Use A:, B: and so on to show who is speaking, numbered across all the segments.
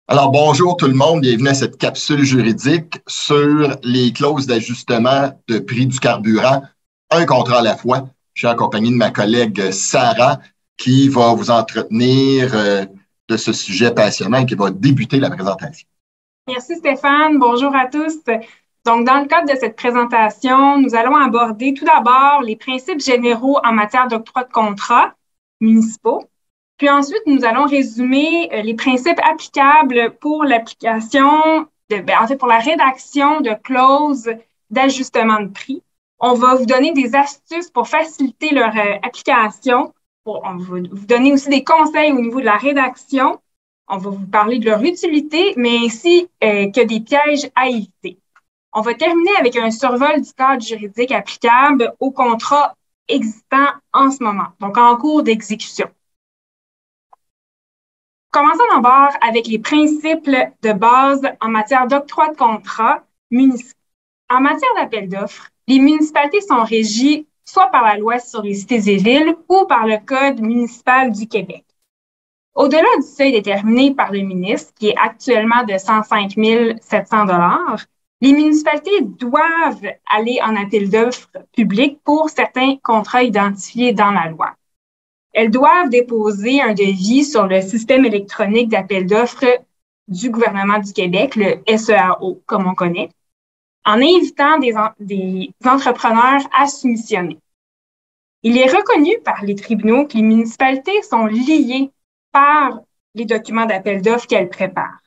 A: Alors, bonjour tout le monde, bienvenue à cette capsule juridique sur les clauses d'ajustement de prix du carburant, un contrat à la fois. Je suis accompagné de ma collègue Sarah qui va vous entretenir de ce sujet passionnant et qui va débuter la présentation.
B: Merci Stéphane, bonjour à tous. Donc, dans le cadre de cette présentation, nous allons aborder tout d'abord les principes généraux en matière d'octroi de contrats municipaux. Puis ensuite, nous allons résumer les principes applicables pour l'application, pour la rédaction de clauses d'ajustement de prix. On va vous donner des astuces pour faciliter leur application. On va vous donner aussi des conseils au niveau de la rédaction. On va vous parler de leur utilité, mais ainsi que des pièges à éviter. On va terminer avec un survol du cadre juridique applicable aux contrats existants en ce moment, donc en cours d'exécution. Commençons d'abord avec les principes de base en matière d'octroi de contrats municipaux. En matière d'appel d'offres, les municipalités sont régies soit par la loi sur les cités et villes ou par le Code municipal du Québec. Au-delà du seuil déterminé par le ministre, qui est actuellement de 105 700 $, les municipalités doivent aller en appel d'offres public pour certains contrats identifiés dans la loi. Elles doivent déposer un devis sur le système électronique d'appel d'offres du gouvernement du Québec, le SEAO, comme on connaît, en invitant des entrepreneurs à soumissionner. Il est reconnu par les tribunaux que les municipalités sont liées par les documents d'appel d'offres qu'elles préparent.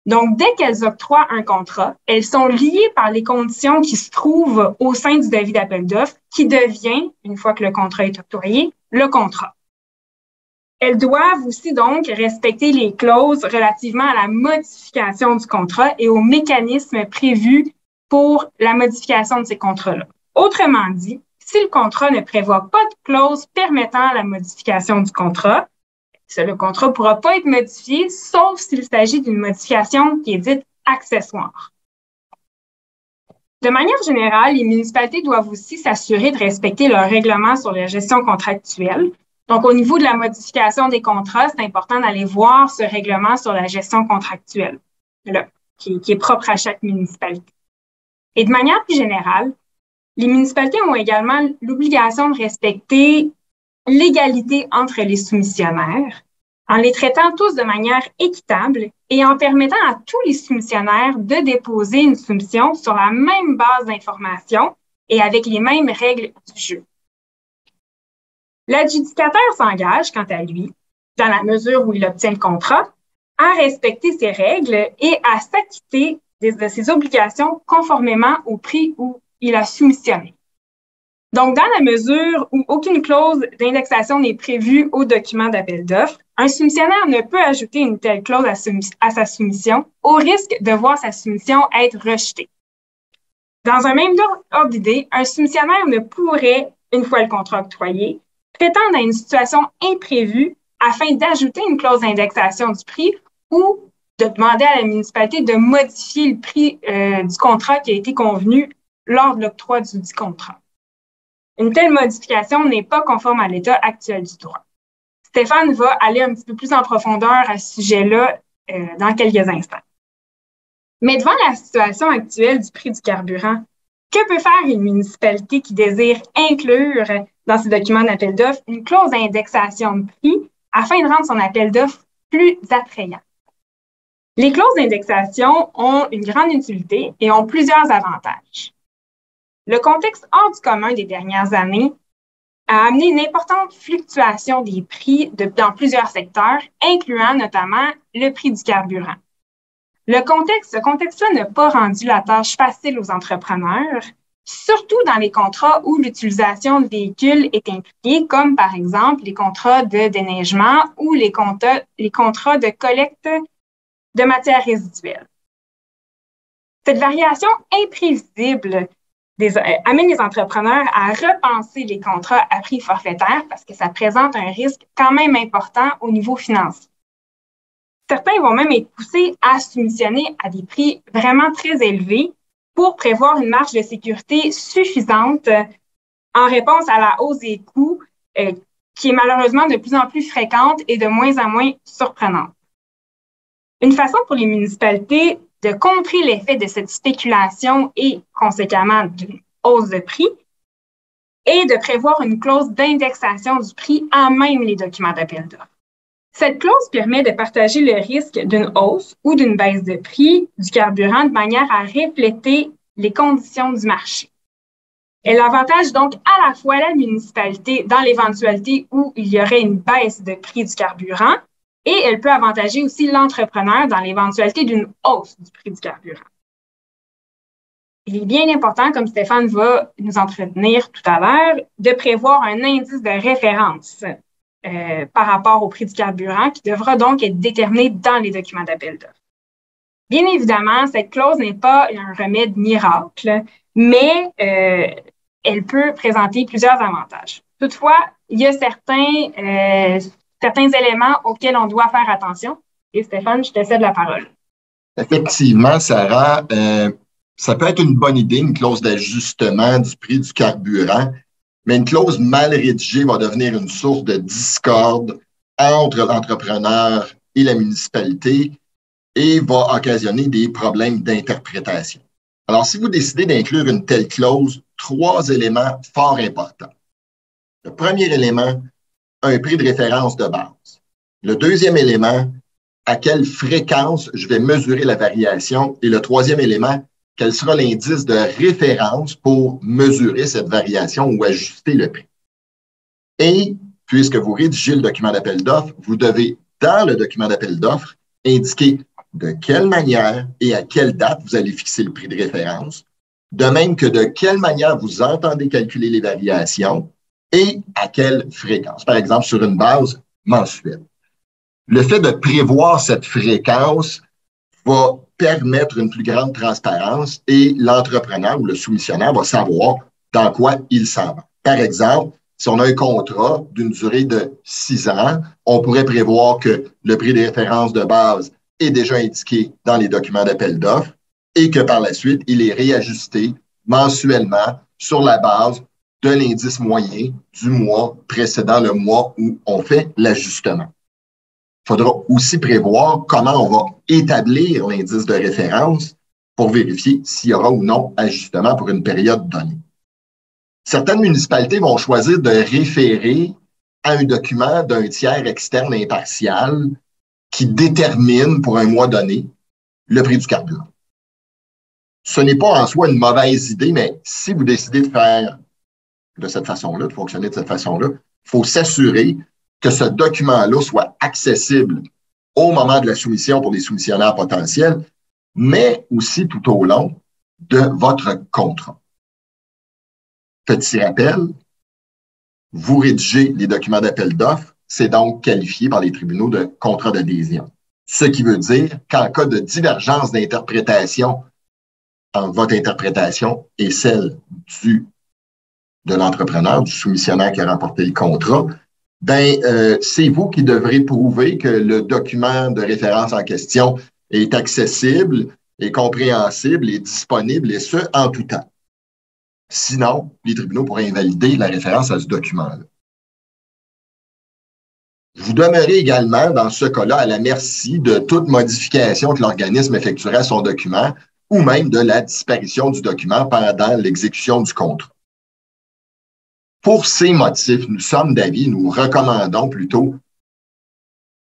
B: Donc, dès qu'elles octroient un contrat, elles sont liées par les conditions qui se trouvent au sein du devis d'appel d'offres, qui devient, une fois que le contrat est octroyé, le contrat. Elles doivent aussi donc respecter les clauses relativement à la modification du contrat et aux mécanismes prévus pour la modification de ces contrats-là. Autrement dit, si le contrat ne prévoit pas de clause permettant la modification du contrat, le contrat ne pourra pas être modifié, sauf s'il s'agit d'une modification qui est dite accessoire. De manière générale, les municipalités doivent aussi s'assurer de respecter leurs règlements sur la gestion contractuelle. Donc, au niveau de la modification des contrats, c'est important d'aller voir ce règlement sur la gestion contractuelle, là, qui est propre à chaque municipalité. Et de manière plus générale, les municipalités ont également l'obligation de respecter l'égalité entre les soumissionnaires, en les traitant tous de manière équitable et en permettant à tous les soumissionnaires de déposer une soumission sur la même base d'information et avec les mêmes règles du jeu. L'adjudicateur s'engage, quant à lui, dans la mesure où il obtient le contrat, à respecter ces règles et à s'acquitter de ses obligations conformément au prix où il a soumissionné. Donc, dans la mesure où aucune clause d'indexation n'est prévue au document d'appel d'offres, un soumissionnaire ne peut ajouter une telle clause à sa soumission au risque de voir sa soumission être rejetée. Dans un même ordre d'idée, un soumissionnaire ne pourrait, une fois le contrat octroyé, prétendre à une situation imprévue afin d'ajouter une clause d'indexation du prix ou de demander à la municipalité de modifier le prix du contrat qui a été convenu lors de l'octroi du dit contrat. Une telle modification n'est pas conforme à l'état actuel du droit. Stéphane va aller un petit peu plus en profondeur à ce sujet-là dans quelques instants. Mais devant la situation actuelle du prix du carburant, que peut faire une municipalité qui désire inclure dans ses documents d'appel d'offres une clause d'indexation de prix afin de rendre son appel d'offres plus attrayant? Les clauses d'indexation ont une grande utilité et ont plusieurs avantages. Le contexte hors du commun des dernières années a amené une importante fluctuation des prix dans plusieurs secteurs, incluant notamment le prix du carburant. Ce contexte-là n'a pas rendu la tâche facile aux entrepreneurs, surtout dans les contrats où l'utilisation de véhicules est impliquée, comme par exemple les contrats de déneigement ou les contrats de collecte de matières résiduelles. Cette variation imprévisible amène les entrepreneurs à repenser les contrats à prix forfaitaire parce que ça présente un risque quand même important au niveau financier. Certains vont même être poussés à soumissionner à des prix vraiment très élevés pour prévoir une marge de sécurité suffisante en réponse à la hausse des coûts qui est malheureusement de plus en plus fréquente et de moins en moins surprenante. Une façon pour les municipalités de contrer l'effet de cette spéculation et, conséquemment, d'une hausse de prix est de prévoir une clause d'indexation du prix en même les documents d'appel d'offres. Cette clause permet de partager le risque d'une hausse ou d'une baisse de prix du carburant de manière à refléter les conditions du marché. Elle avantage donc à la fois la municipalité dans l'éventualité où il y aurait une baisse de prix du carburant et elle peut avantager aussi l'entrepreneur dans l'éventualité d'une hausse du prix du carburant. Il est bien important, comme Stéphane va nous entretenir tout à l'heure, de prévoir un indice de référence par rapport au prix du carburant qui devra donc être déterminé dans les documents d'appel d'offres. Bien évidemment, cette clause n'est pas un remède miracle, mais elle peut présenter plusieurs avantages. Toutefois, il y a certains éléments auxquels on doit faire attention. Et Stéphane, je te cède la parole.
A: Effectivement, Sarah, ça peut être une bonne idée, une clause d'ajustement du prix du carburant, mais une clause mal rédigée va devenir une source de discorde entre l'entrepreneur et la municipalité et va occasionner des problèmes d'interprétation. Alors, si vous décidez d'inclure une telle clause, 3 éléments fort importants. Le premier élément, un prix de référence de base. Le deuxième élément, à quelle fréquence je vais mesurer la variation. Et le troisième élément, quel sera l'indice de référence pour mesurer cette variation ou ajuster le prix. Et puisque vous rédigez le document d'appel d'offres, vous devez, dans le document d'appel d'offres, indiquer de quelle manière et à quelle date vous allez fixer le prix de référence, de même que de quelle manière vous entendez calculer les variations et à quelle fréquence, par exemple sur une base mensuelle. Le fait de prévoir cette fréquence va permettre une plus grande transparence et l'entrepreneur ou le soumissionnaire va savoir dans quoi il s'en va. Par exemple, si on a un contrat d'une durée de 6 ans, on pourrait prévoir que le prix de référence de base est déjà indiqué dans les documents d'appel d'offres et que par la suite, il est réajusté mensuellement sur la base de l'indice moyen du mois précédant le mois où on fait l'ajustement. Il faudra aussi prévoir comment on va établir l'indice de référence pour vérifier s'il y aura ou non ajustement pour une période donnée. Certaines municipalités vont choisir de référer à un document d'un tiers externe impartial qui détermine pour un mois donné le prix du carburant. Ce n'est pas en soi une mauvaise idée, mais si vous décidez de faire de cette façon-là, de fonctionner de cette façon-là, il faut s'assurer que ce document-là soit accessible au moment de la soumission pour les soumissionnaires potentiels, mais aussi tout au long de votre contrat. Petit rappel, vous rédigez les documents d'appel d'offres, c'est donc qualifié par les tribunaux de contrat d'adhésion. Ce qui veut dire qu'en cas de divergence d'interprétation entre votre interprétation et celle de l'entrepreneur, du soumissionnaire qui a remporté le contrat, c'est vous qui devrez prouver que le document de référence en question est accessible, est compréhensible, est disponible, et ce, en tout temps. Sinon, les tribunaux pourraient invalider la référence à ce document-là. Vous demeurez également, dans ce cas-là, à la merci de toute modification que l'organisme effectuerait à son document ou même de la disparition du document pendant l'exécution du contrat. Pour ces motifs, nous sommes d'avis, nous recommandons plutôt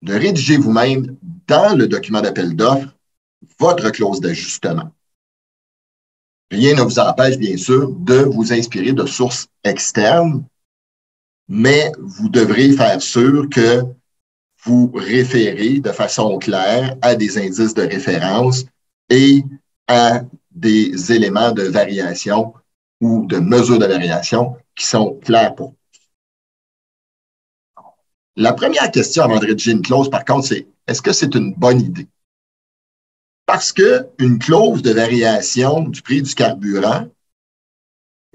A: de rédiger vous-même dans le document d'appel d'offres votre clause d'ajustement. Rien ne vous empêche, bien sûr, de vous inspirer de sources externes, mais vous devrez faire sûr que vous référez de façon claire à des indices de référence et à des éléments de variation ou de mesure de variation qui sont clairs pour tous. La première question avant de rédiger une clause, par contre, c'est est-ce que c'est une bonne idée? Parce qu'une clause de variation du prix du carburant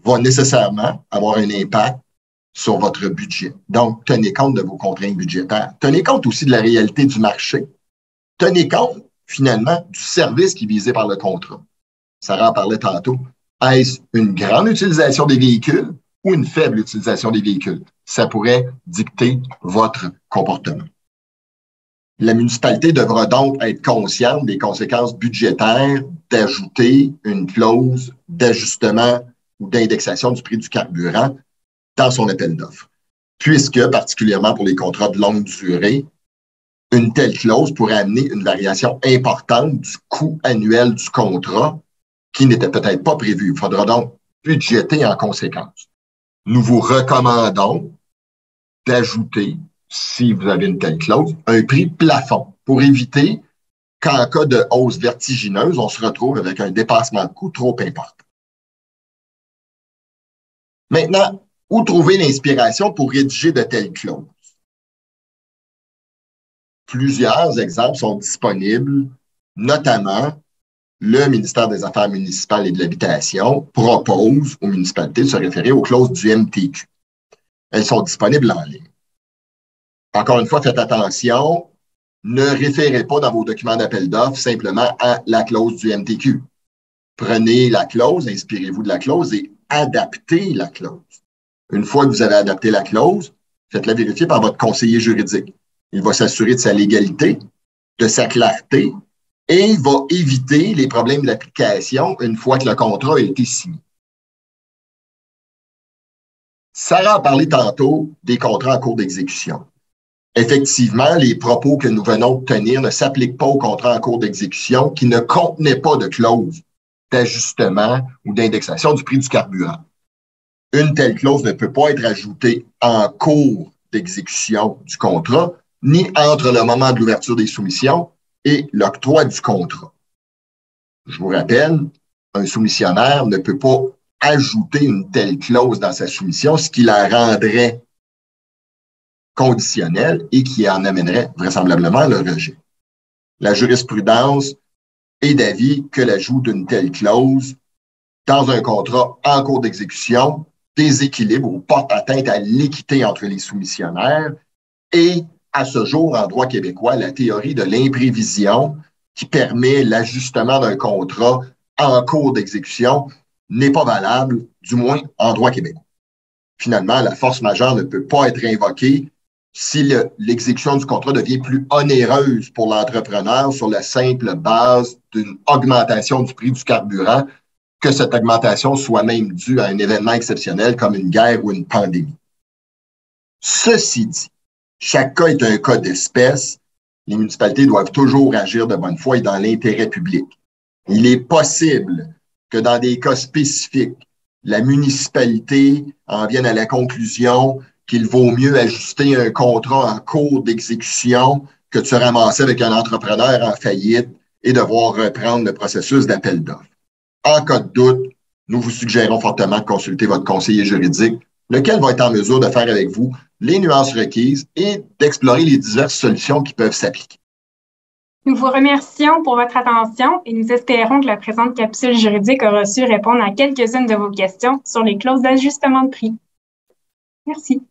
A: va nécessairement avoir un impact sur votre budget. Donc, tenez compte de vos contraintes budgétaires. Tenez compte aussi de la réalité du marché. Tenez compte, finalement, du service qui est visé par le contrat. Sarah en parlait tantôt. Est-ce une grande utilisation des véhicules ou une faible utilisation des véhicules? Ça pourrait dicter votre comportement. La municipalité devra donc être consciente des conséquences budgétaires d'ajouter une clause d'ajustement ou d'indexation du prix du carburant dans son appel d'offres, puisque, particulièrement pour les contrats de longue durée, une telle clause pourrait amener une variation importante du coût annuel du contrat qui n'était peut-être pas prévu. Il faudra donc budgéter en conséquence. Nous vous recommandons d'ajouter, si vous avez une telle clause, un prix plafond pour éviter qu'en cas de hausse vertigineuse, on se retrouve avec un dépassement de coût trop important. Maintenant, où trouver l'inspiration pour rédiger de telles clauses? Plusieurs exemples sont disponibles, notamment le ministère des Affaires municipales et de l'Habitation propose aux municipalités de se référer aux clauses du MTQ. Elles sont disponibles en ligne. Encore une fois, faites attention, ne référez pas dans vos documents d'appel d'offres simplement à la clause du MTQ. Prenez la clause, inspirez-vous de la clause et adaptez la clause. Une fois que vous avez adapté la clause, faites-la vérifier par votre conseiller juridique. Il va s'assurer de sa légalité, de sa clarté et il va éviter les problèmes d'application une fois que le contrat a été signé. Sarah a parlé tantôt des contrats en cours d'exécution. Effectivement, les propos que nous venons de tenir ne s'appliquent pas aux contrats en cours d'exécution qui ne contenaient pas de clause d'ajustement ou d'indexation du prix du carburant. Une telle clause ne peut pas être ajoutée en cours d'exécution du contrat, ni entre le moment de l'ouverture des soumissions et l'octroi du contrat. Je vous rappelle, un soumissionnaire ne peut pas ajouter une telle clause dans sa soumission, ce qui la rendrait conditionnelle et qui en amènerait vraisemblablement le rejet. La jurisprudence est d'avis que l'ajout d'une telle clause dans un contrat en cours d'exécution déséquilibre ou porte atteinte à l'équité entre les soumissionnaires et, à ce jour, en droit québécois, la théorie de l'imprévision qui permet l'ajustement d'un contrat en cours d'exécution n'est pas valable, du moins en droit québécois. Finalement, la force majeure ne peut pas être invoquée si l'exécution du contrat devient plus onéreuse pour l'entrepreneur sur la simple base d'une augmentation du prix du carburant, que cette augmentation soit même due à un événement exceptionnel comme une guerre ou une pandémie. Ceci dit, chaque cas est un cas d'espèce. Les municipalités doivent toujours agir de bonne foi et dans l'intérêt public. Il est possible que dans des cas spécifiques, la municipalité en vienne à la conclusion qu'il vaut mieux ajuster un contrat en cours d'exécution que de se ramasser avec un entrepreneur en faillite et devoir reprendre le processus d'appel d'offres. En cas de doute, nous vous suggérons fortement de consulter votre conseiller juridique, lequel va être en mesure de faire avec vous les nuances requises et d'explorer les diverses solutions qui peuvent s'appliquer.
B: Nous vous remercions pour votre attention et nous espérons que la présente capsule juridique aura su répondre à quelques-unes de vos questions sur les clauses d'ajustement de prix. Merci.